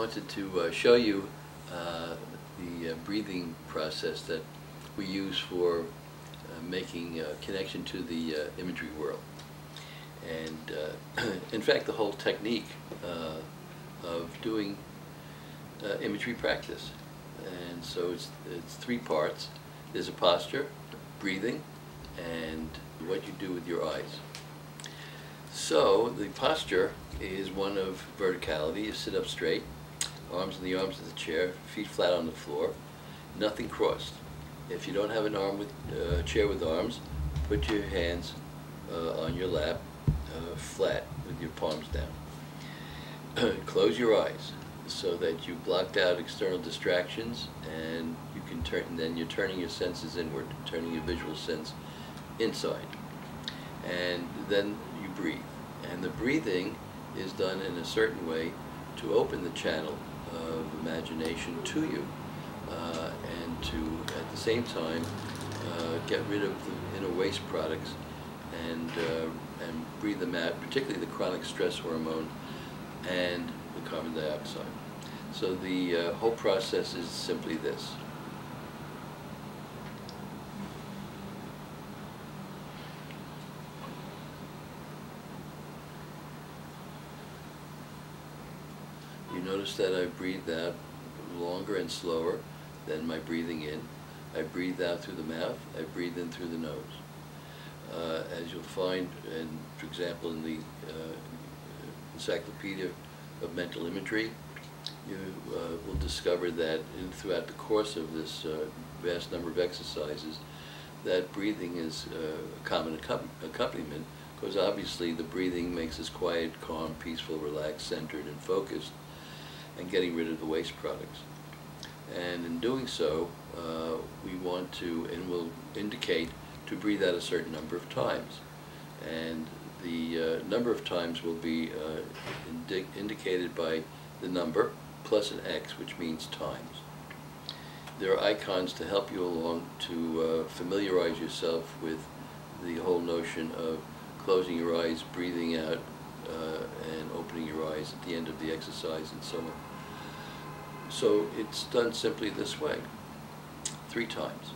wanted to show you the breathing process that we use for making a connection to the imagery world. And in fact, the whole technique of doing imagery practice. And so it's three parts. There's a posture, breathing, and what you do with your eyes. So the posture is one of verticality. You sit up straight, arms in the arms of the chair, feet flat on the floor, nothing crossed. If you don't have an arm with chair with arms, put your hands on your lap, flat with your palms down. Close your eyes so that you've blocked out external distractions, and you can turn. And then you're turning your senses inward, turning your visual sense inside, and then you breathe. And the breathing is done in a certain way to open the channel of imagination to you, and to at the same time get rid of the inner waste products and breathe them out, particularly the chronic stress hormone and the carbon dioxide. So the whole process is simply this. You notice that I breathe out longer and slower than my breathing in. I breathe out through the mouth, I breathe in through the nose. As you'll find, for example, in the Encyclopedia of Mental Imagery, you will discover that throughout the course of this vast number of exercises, that breathing is a common accompaniment, because obviously the breathing makes us quiet, calm, peaceful, relaxed, centered, and focused, and getting rid of the waste products. And in doing so, we want to, and will indicate, to breathe out a certain number of times. And the number of times will be indicated by the number plus an X, which means times. There are icons to help you along to familiarize yourself with the whole notion of closing your eyes, breathing out, and opening your eyes at the end of the exercise, and so on. So it's done simply this way, 3 times.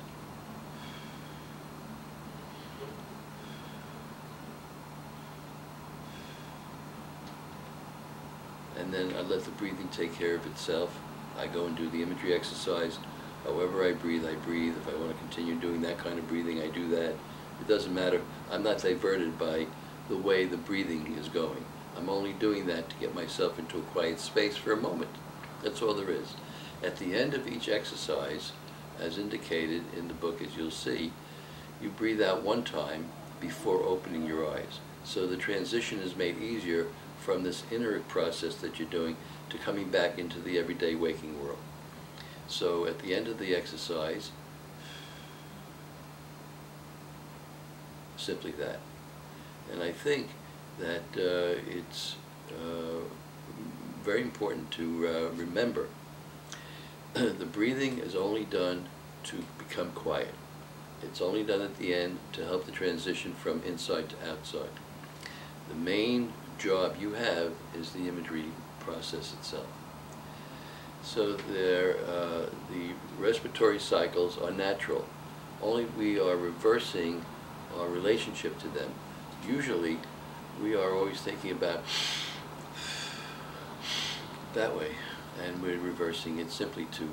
And then I let the breathing take care of itself. I go and do the imagery exercise. However I breathe, I breathe. If I want to continue doing that kind of breathing, I do that. It doesn't matter. I'm not diverted by the way the breathing is going. I'm only doing that to get myself into a quiet space for a moment. That's all there is. At the end of each exercise, as indicated in the book, as you'll see, you breathe out 1 time before opening your eyes. So the transition is made easier from this inner process that you're doing to coming back into the everyday waking world. So at the end of the exercise, simply that. And I think that it's very important to remember the breathing is only done to become quiet. It's only done at the end to help the transition from inside to outside. The main job you have is the imagery process itself. So the respiratory cycles are natural. Only we are reversing our relationship to them. Usually we are always thinking about that way, and we're reversing it simply to